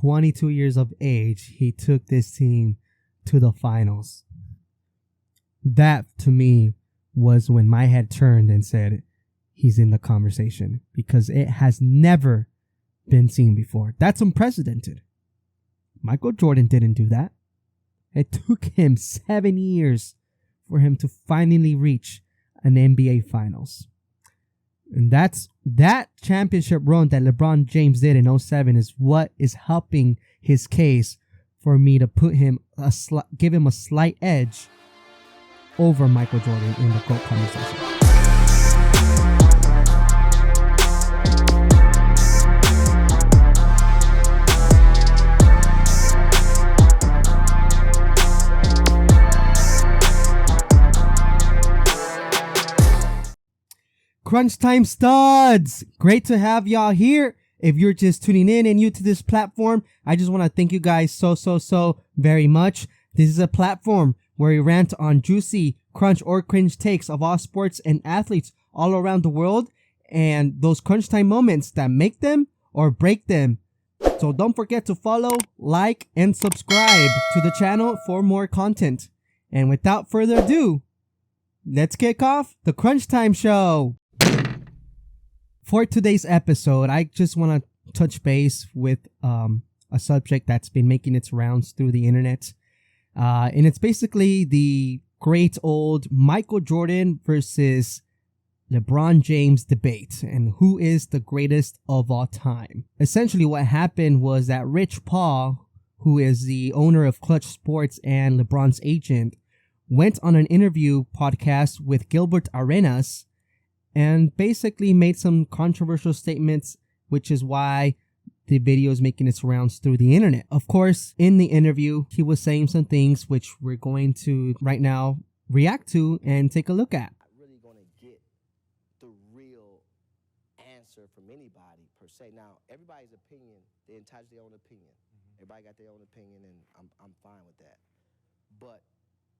22 years of age, he took this team to the finals. That, to me, was when my head turned and said, he's in the conversation, because it has never been seen before. That's unprecedented. Michael Jordan didn't do that. It took him 7 years for him to finally reach an NBA Finals. And that championship run that LeBron James did in 2007 is what is helping his case for me to put him give him a slight edge over Michael Jordan in the GOAT conversation. Crunch Time Studs! Great to have y'all here. If you're just tuning in and new to this platform, I just want to thank you guys so very much. This is a platform where we rant on juicy, crunch, or cringe takes of all sports and athletes all around the world, and those crunch time moments that make them or break them. So don't forget to follow, like, and subscribe to the channel for more content. And without further ado, let's kick off the Crunch Time Show. For today's episode, I just want to touch base with a subject that's been making its rounds through the internet. And it's basically the great old Michael Jordan versus LeBron James debate and who is the greatest of all time. Essentially, what happened was that Rich Paul, who is the owner of Clutch Sports and LeBron's agent, went on an interview podcast with Gil Arena and basically made some controversial statements, which is why the video is making its rounds through the internet. Of course, in the interview, he was saying some things which we're going to right now react to and take a look at. Not really going to get the real answer from anybody per se. Now, everybody's opinion, they're entitled to their own opinion. Everybody got their own opinion, and I'm fine with that. But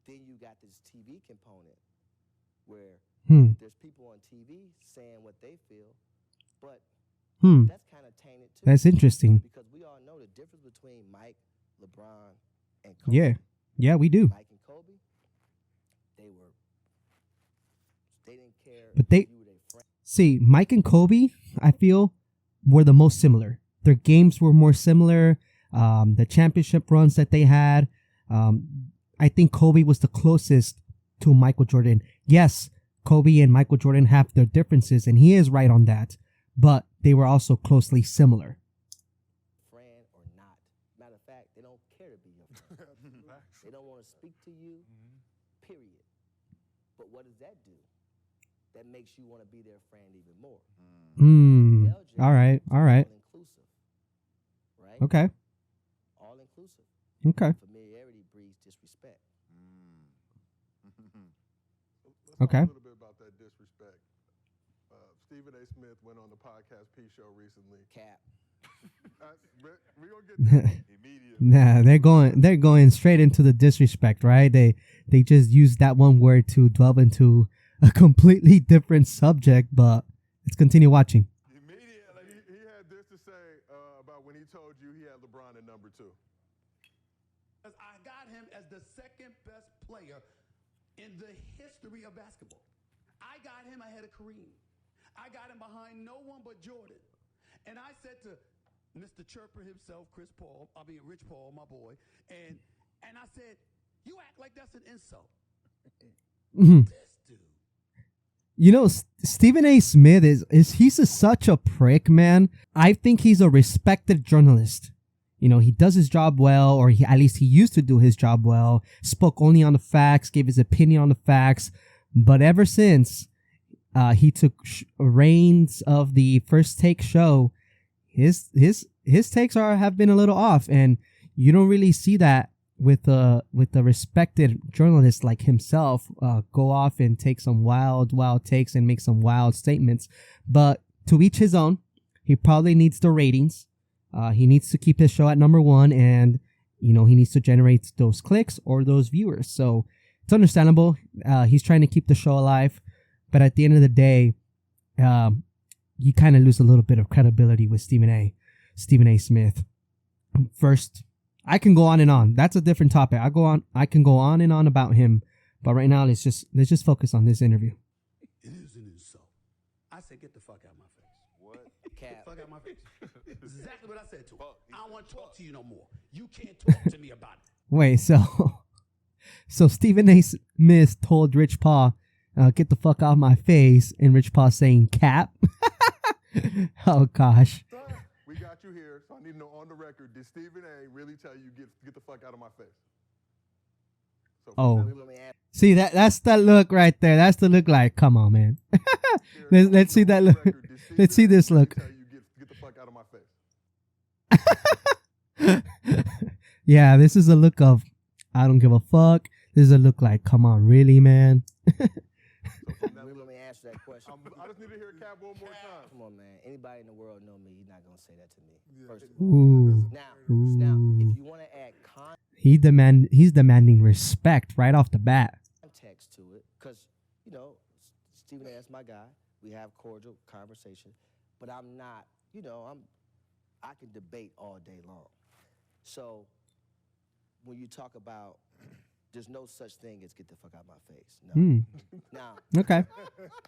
then you got this TV component where there's people on TV saying what they feel, but that's kind of tainted too. That's interesting. Because we all know the difference between Mike, LeBron, and Kobe. Yeah, we do. Mike and Kobe, they didn't care. But see, Mike and Kobe, I feel, were the most similar. Their games were more similar. The championship runs that they had, I think Kobe was the closest to Michael Jordan. Yes, Kobe and Michael Jordan have their differences, and he is right on that. But they were also closely similar. Friend or not. Matter of fact, they don't care to be your friend. They don't want to speak to you, period. But what does that do? That makes you want to be their friend even more. All right. All-inclusive. Right? Okay. All-inclusive. Okay. Familiarity breeds disrespect. Okay. A little bit about that disrespect. Stephen A. Smith went on the podcast P Show recently. Cap. We gonna get that immediately. Nah, they're going straight into the disrespect, right? They just used that one word to delve into a completely different subject, but let's continue watching. Immediately, he had this to say about when he told you he had LeBron at number 2. I got him as the second best player in the history of basketball. I got him ahead of Kareem. I got him behind no one but Jordan. And I said to Mr. Chirper himself, Rich Paul, my boy, and I said, you act like that's an insult. This dude. You know, Stephen A. Smith he's such a prick, man. I think he's a respected journalist. You know, he does his job well, or at least he used to do his job well, spoke only on the facts, gave his opinion on the facts. But ever since he took reins of the First Take show, his takes have been a little off, and you don't really see that with a respected journalist like himself go off and take some wild takes and make some wild statements. But to each his own. He probably needs the ratings. He needs to keep his show at number 1, and he needs to generate those clicks or those viewers. So it's understandable. He's trying to keep the show alive, but at the end of the day, you kind of lose a little bit of credibility with Stephen A. Smith. first, I can go on and on. That's a different topic. I can go on and on about him, but right now let's just focus on this interview. It is an insult. I said, get the fuck out of my face. What? Get the fuck out of my face. That's exactly what I said to him. I don't want to talk to you no more. You can't talk to me about it. Wait, so Stephen A. Smith told Rich Paul, get the fuck out of my face, and Rich Paul saying cap. Oh gosh. Sir, we got you here, so I need to know on the record, did Stephen A. really tell you get the fuck out of my face? So Oh. Let me ask See that's the look right there. That's the look like, come on, man. Let's see that look. Let's see this look. Get the fuck out of my face. Yeah, this is a look of I don't give a fuck. This is a look like, come on, really, man? let me answer that question. I just need to hear Cap one more time. Come on, man. Anybody in the world know me? You're not gonna say that to me. First of all. Ooh. Now, if you want to add He's demanding respect right off the bat. context to it, because Stephen A. is my guy. We have cordial conversation, but I'm not. I can debate all day long. So when you talk about, there's no such thing as get the fuck out of my face. No. Now, Okay.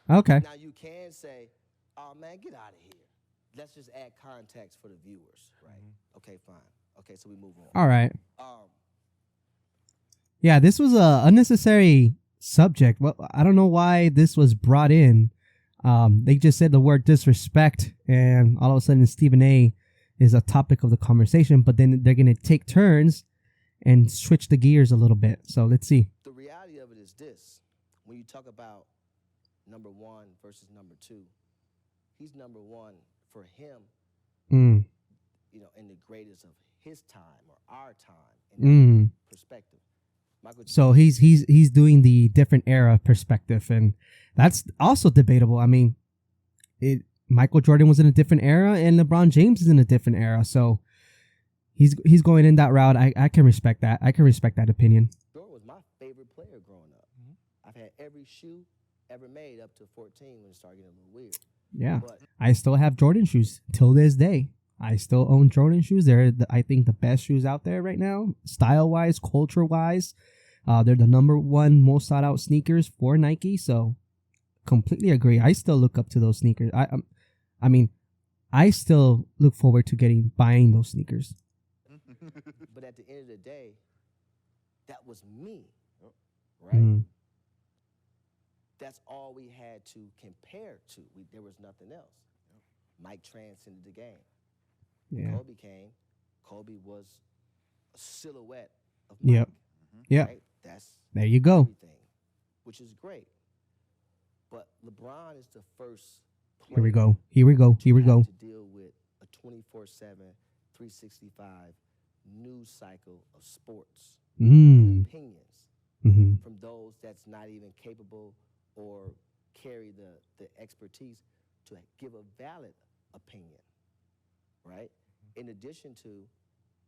Okay. now you can say, oh man, get out of here. Let's just add context for the viewers, right? Okay, fine. Okay, so we move on. All right. Um, Yeah, this was a unnecessary subject. Well, I don't know why this was brought in. They just said the word disrespect, and all of a sudden Stephen A. is a topic of the conversation, but then they're going to take turns and switch the gears a little bit. So let's see. the reality of it is this. When you talk about number one versus number two, he's number one for him, Mm. in the greatest of his time or our time in that perspective. Michael So he's doing the different era perspective, and that's also debatable. I mean, Michael Jordan was in a different era, and LeBron James is in a different era. So he's going in that route. I can respect that. I can respect that opinion. Jordan was my favorite player growing up. I've had every shoe ever made up to 14 when it started getting a little weird. Yeah, But I still have Jordan shoes till this day. I still own Jordan shoes. They're I think the best shoes out there right now, style wise, culture wise. They're the number one most sought out sneakers for Nike. So completely agree. I still look up to those sneakers. I mean, I still look forward to buying those sneakers. but at the end of the day, that was me, right? Mm. That's all we had to compare to. There was nothing else. Mike transcended the game. Yeah. Kobe was a silhouette of Mike. Yep. Yep. Right? That's There you go. everything, which is great. But LeBron is the first player Here we go. Here we go. Here we to have go. to deal with a 24/7, 365 news cycle of sports Mm. and opinions Mm-hmm. from those that's not even capable or carry the expertise to give a valid opinion, right? In addition to,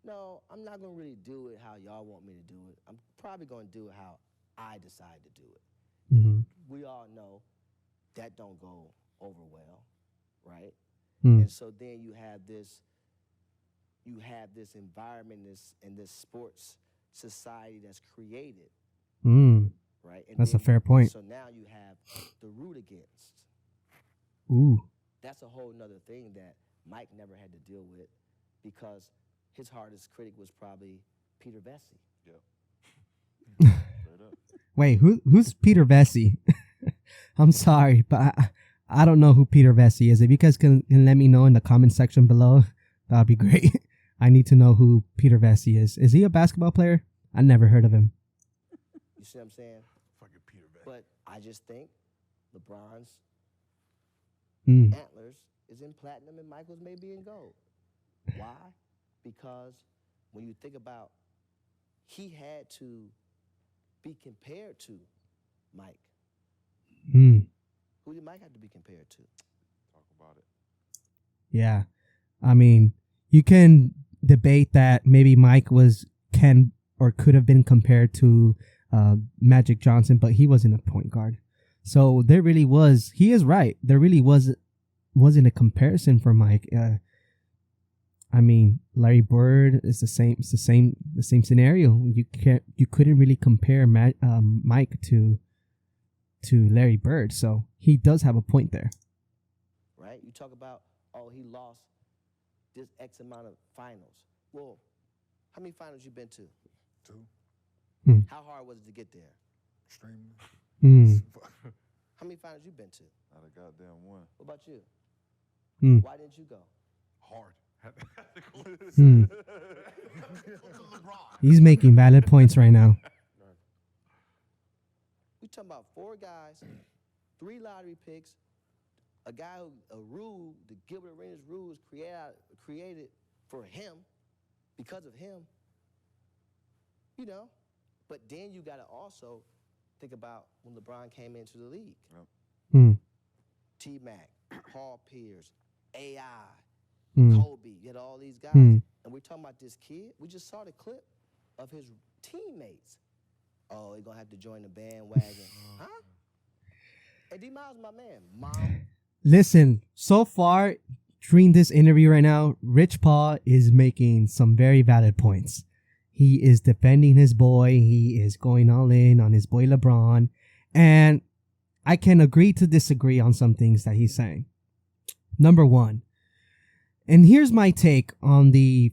no, I'm not going to really do it how y'all want me to do it. I'm probably going to do it how I decide to do it. Mm-hmm. We all know that don't go over well, right? Mm. And so then you have this environment, this sports society that's created, Mm. right? And That's then a fair point. So now you have the root against. Ooh. That's a whole nother thing that Mike never had to deal with because his hardest critic was probably Peter Vesey. Wait, who's Peter Vesey? I'm sorry, but I don't know who Peter Vesey is. If you guys can let me know in the comment section below, that would be great. I need to know who Peter Vesey is. Is he a basketball player? I never heard of him. You see what I'm saying? Fucking Peter Vesey. But I just think LeBron's Mm. antlers is in platinum and Michael's may be in gold. Why? Because when you think about, he had to be compared to Mike. Mm. Who did Mike have to be compared to? Talk about it. Yeah. I mean, you can debate that maybe Mike can or could have been compared to Magic Johnson, but he wasn't a point guard. So there really was, he is right. There really wasn't a comparison for Mike. I mean, Larry Bird is the same. It's the same scenario. You couldn't really compare Mike to Larry Bird, so he does have a point there. Right? You talk about, oh, he lost this X amount of finals. Well, how many finals you been to? 2. How hard was it to get there? Extremely. How many finals you been to? Not a goddamn one. What about you? Mm. Why didn't you go? Hard. He's making valid points right now. We talking about 4 guys, 3 lottery picks, a guy a rule, the Gil Arena's rules created for him, because of him. You know, but then you got to also think about when LeBron came into the league. Mm. T-Mac, Paul Pierce, AI, Mm. Kobe, you had all these guys. Mm. And we're talking about this kid. We just saw the clip of his teammates. Oh, he's going to have to join the bandwagon. Huh? And D-Miles, my man. Mom. Listen, so far during this interview right now, Rich Paul is making some very valid points. He is defending his boy. He is going all in on his boy LeBron. And I can agree to disagree on some things that he's saying. Number one, and here's my take on the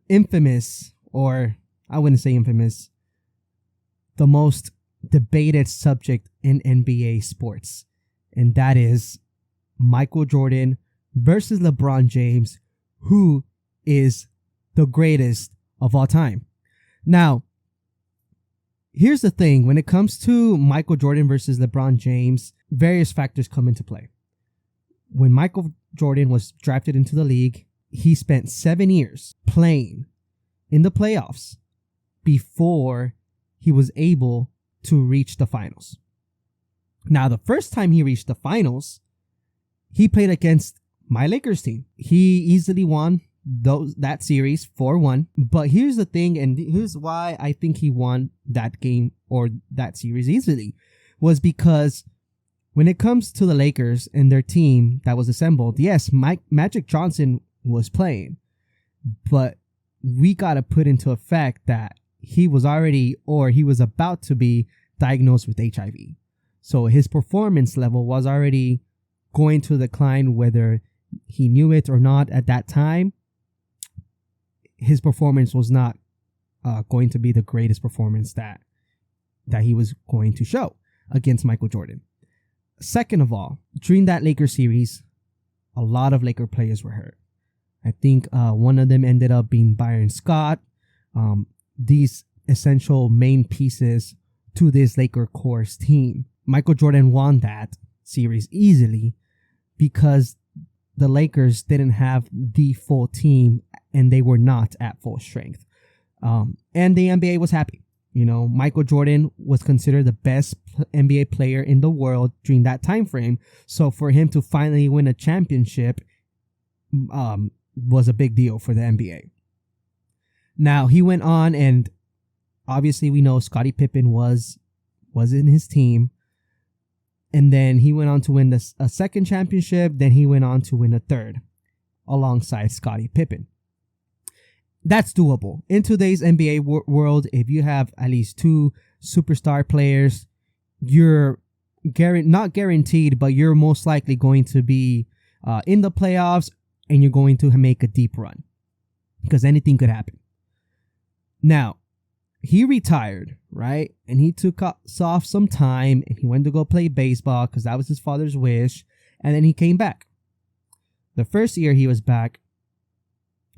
infamous, or I wouldn't say infamous, the most debated subject in NBA sports. And that is Michael Jordan versus LeBron James, who is the greatest of all time. Now, here's the thing. When it comes to Michael Jordan versus LeBron James, various factors come into play. When Michael Jordan was drafted into the league, he spent 7 years playing in the playoffs before he was able to reach the finals. Now, the first time he reached the finals, he played against my Lakers team. He easily won that series 4-1. But here's the thing, and here's why I think he won that game or that series easily, was because when it comes to the Lakers and their team that was assembled, yes, Magic Johnson was playing, but we got to put into effect that he was already, or he was about to be, diagnosed with HIV. So his performance level was already going to decline, whether he knew it or not at that time. His performance was not going to be the greatest performance that he was going to show against Michael Jordan. Second of all, during that Lakers series, a lot of Laker players were hurt. I think one of them ended up being Byron Scott. These essential main pieces to this Laker core's team. Michael Jordan won that series easily because the Lakers didn't have the full team and they were not at full strength. And the NBA was happy. You know, Michael Jordan was considered the best NBA player in the world during that time frame. So for him to finally win a championship was a big deal for the NBA. Now, he went on, and obviously we know Scottie Pippen was in his team. And then he went on to win a second championship. Then he went on to win a third alongside Scottie Pippen. That's doable. In today's NBA world, if you have at least 2 superstar players, you're not guaranteed, but you're most likely going to be in the playoffs, and you're going to make a deep run because anything could happen. Now, he retired, right? And he took off some time and he went to go play baseball because that was his father's wish. And then he came back. The first year he was back,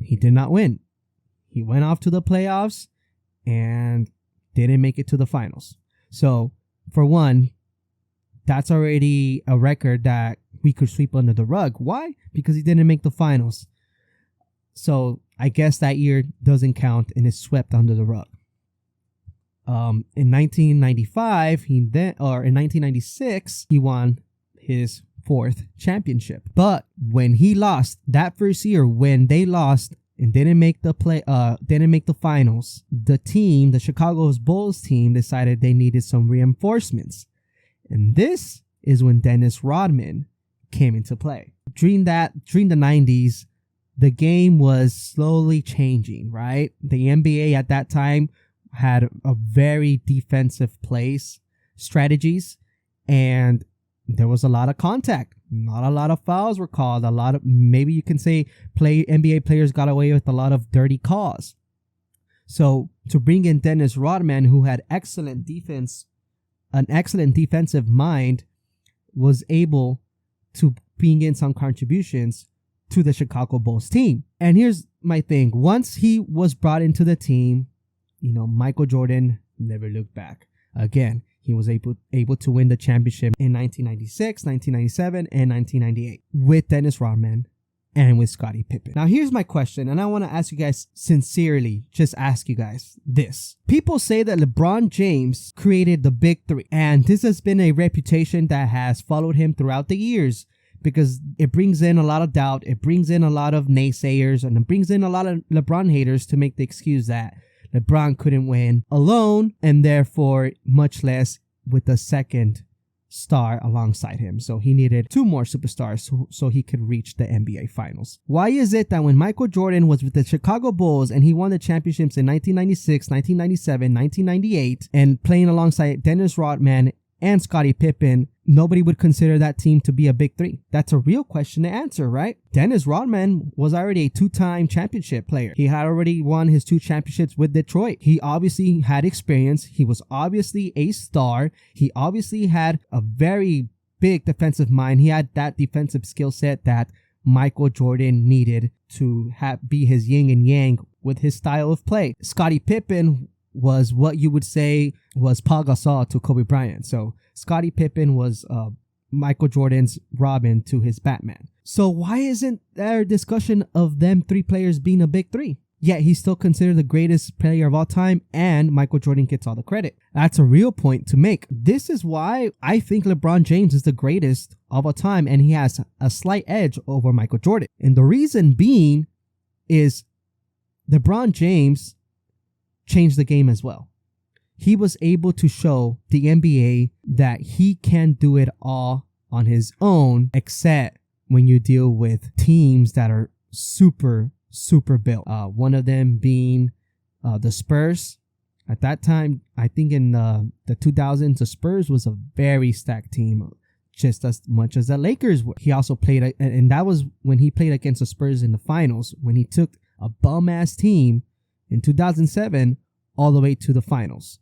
he did not win. He went off to the playoffs and didn't make it to the finals. So, for one, that's already a record that we could sweep under the rug. Why? Because he didn't make the finals. So, I guess that year doesn't count and is swept under the rug. In 1995, in 1996, he won his 4th championship. But when he lost that first year, when they lost and didn't make the finals, the team, the Chicago Bulls team, decided they needed some reinforcements. And this is when Dennis Rodman came into play. During the 90s, the game was slowly changing, right? The NBA at that time had a very defensive plays, strategies, and there was a lot of contact. Not a lot of fouls were called. A lot of, maybe you can say, NBA players got away with a lot of dirty calls. So to bring in Dennis Rodman, who had an excellent defensive mind, was able to bring in some contributions to the Chicago Bulls team. And here's my thing. Once he was brought into the team, Michael Jordan never looked back. Again, he was able to win the championship in 1996, 1997, and 1998 with Dennis Rodman and with Scottie Pippen. Now, here's my question, and I want to ask you guys sincerely, just ask you guys this. People say that LeBron James created the Big Three, and this has been a reputation that has followed him throughout the years because it brings in a lot of doubt, it brings in a lot of naysayers, and it brings in a lot of LeBron haters to make the excuse that LeBron couldn't win alone, and therefore much less with a second star alongside him. So he needed two more superstars so he could reach the NBA Finals. Why is it that when Michael Jordan was with the Chicago Bulls and he won the championships in 1996, 1997, 1998, and playing alongside Dennis Rodman and Scottie Pippen, nobody would consider that team to be a Big Three? That's a real question to answer, right? Dennis Rodman was already a two-time championship player. He had already won his 2 championships with Detroit. He obviously had experience. He was obviously a star. He obviously had a very big defensive mind. He had that defensive skill set that Michael Jordan needed to be his yin and yang with his style of play. Scottie Pippen was what you would say was Paul Gasol to Kobe Bryant. So Scottie Pippen was Michael Jordan's Robin to his Batman. So why isn't there a discussion of them 3 players being a Big Three? Yet he's still considered the greatest player of all time, and Michael Jordan gets all the credit. That's a real point to make. This is why I think LeBron James is the greatest of all time, and he has a slight edge over Michael Jordan. And the reason being is LeBron James changed the game as well. He was able to show the NBA that he can do it all on his own, except when you deal with teams that are super built. One of them being the Spurs. At that time, I think in the 2000s, the Spurs was a very stacked team, just as much as the Lakers were. He also played, and that was when he played against the Spurs in the finals, when he took a bum-ass team in 2007 all the way to the finals.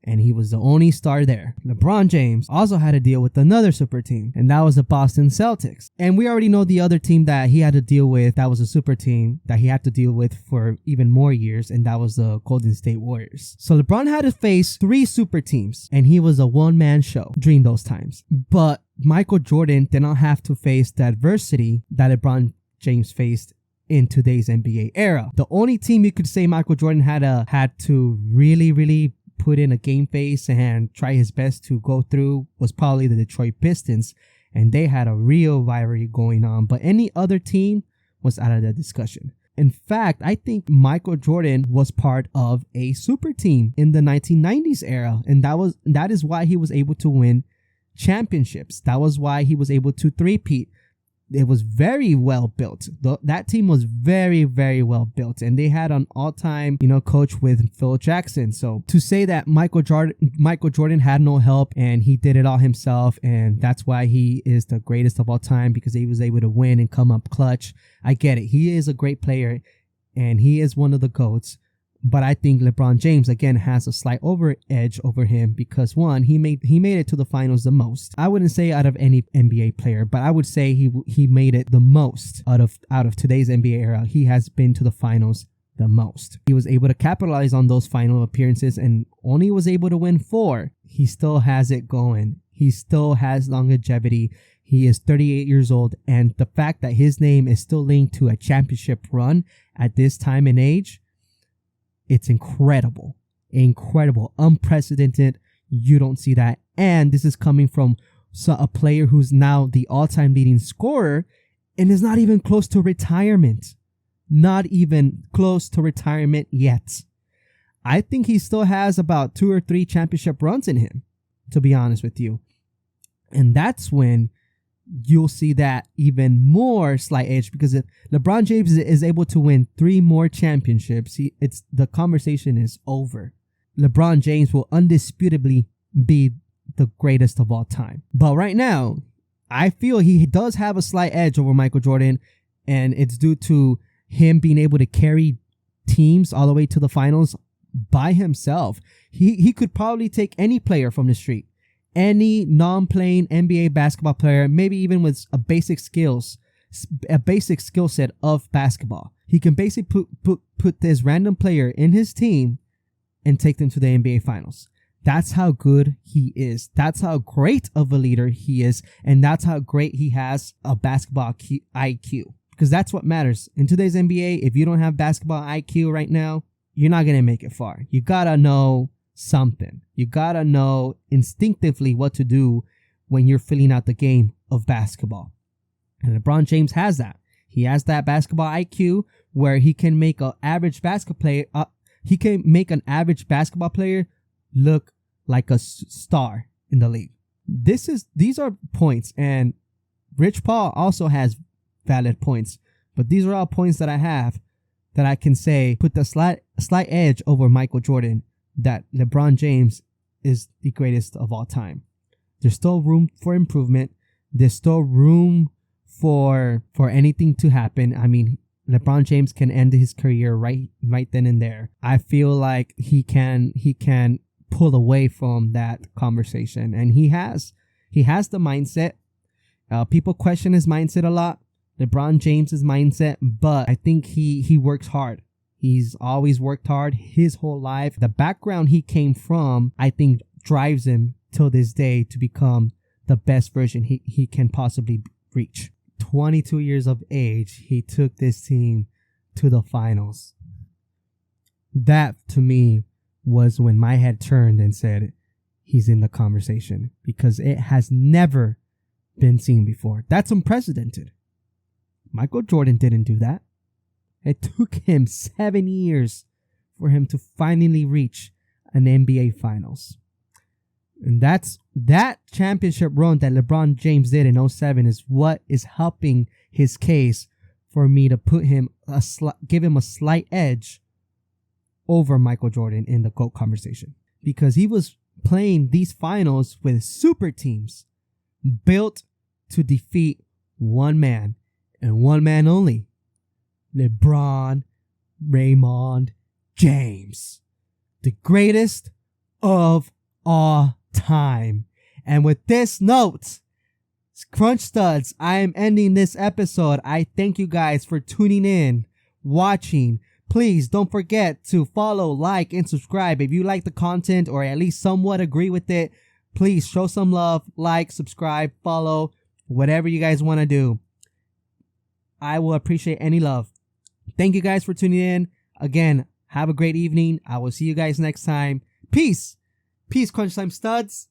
And he was the only star there. LeBron James also had to deal with another super team, and that was the Boston Celtics. And we already know the other team that he had to deal with that was a super team that he had to deal with for even more years, and that was the Golden State Warriors. So LeBron had to face 3 super teams, and he was a one-man show during those times. But Michael Jordan did not have to face the adversity that LeBron James faced in today's NBA era. The only team you could say Michael Jordan had to really put in a game face and try his best to go through was probably the Detroit Pistons, and they had a real rivalry going on. But any other team was out of the discussion. In fact, I think Michael Jordan was part of a super team in the 1990s era, and that is why he was able to win championships. That was why he was able to three-peat. It was very well built. That team was very well built, and they had an all-time, coach with Phil Jackson. So to say that Michael Jordan had no help and he did it all himself, and that's why he is the greatest of all time because he was able to win and come up clutch, I get it. He is a great player, and he is one of the GOATs. But I think LeBron James, again, has a slight edge over him because, one, he made it to the finals the most. I wouldn't say out of any NBA player, but I would say he made it the most out of today's NBA era. He has been to the finals the most. He was able to capitalize on those final appearances and only was able to win 4. He still has it going. He still has longevity. He is 38 years old, and the fact that his name is still linked to a championship run at this time and age, it's incredible, unprecedented. You don't see that. And this is coming from a player who's now the all-time leading scorer and is not even close to retirement. Not even close to retirement yet. I think he still has about 2 or 3 championship runs in him, to be honest with you. And that's when you'll see that even more slight edge, because if LeBron James is able to win 3 more championships, the conversation is over. LeBron James will undisputably be the greatest of all time. But right now, I feel he does have a slight edge over Michael Jordan, and it's due to him being able to carry teams all the way to the finals by himself. He could probably take any player from the street, any non-playing NBA basketball player, maybe even with a basic skill set of basketball. He can basically put this random player in his team and take them to the NBA finals. That's how good he is. That's how great of a leader he is. And that's how great he has a basketball IQ. Because that's what matters. In today's NBA, if you don't have basketball IQ right now, you're not going to make it far. You got to know something. You got to know instinctively what to do when you're filling out the game of basketball. And LeBron James has that. He has that basketball IQ where he can make an average basketball player. He can make an average basketball player look like a star in the league. These are points, and Rich Paul also has valid points, but these are all points that I have that I can say put the slight edge over Michael Jordan, that LeBron James is the greatest of all time. There's still room for improvement. There's still room for anything to happen. I mean, LeBron James can end his career right then and there. I feel like he can pull away from that conversation, and he has the mindset. People question his mindset a lot, LeBron James's mindset, but I think he works hard. He's always worked hard his whole life. The background he came from, I think, drives him till this day to become the best version he can possibly reach. 22 years of age, he took this team to the finals. That, to me, was when my head turned and said, he's in the conversation, because it has never been seen before. That's unprecedented. Michael Jordan didn't do that. It took him 7 years for him to finally reach an NBA Finals. And that championship run that LeBron James did in 2007 is what is helping his case for me to put him give him a slight edge over Michael Jordan in the GOAT conversation, because he was playing these finals with super teams built to defeat one man and one man only, LeBron Raymond James, the greatest of all time. And with this note, Crunch Studs, I am ending this episode. I thank you guys for tuning in, watching. Please don't forget to follow, like, and subscribe. If you like the content or at least somewhat agree with it, please show some love, like, subscribe, follow, whatever you guys want to do. I will appreciate any love. Thank you guys for tuning in. Again, have a great evening. I will see you guys next time. Peace. Peace, Crunch Time Studs.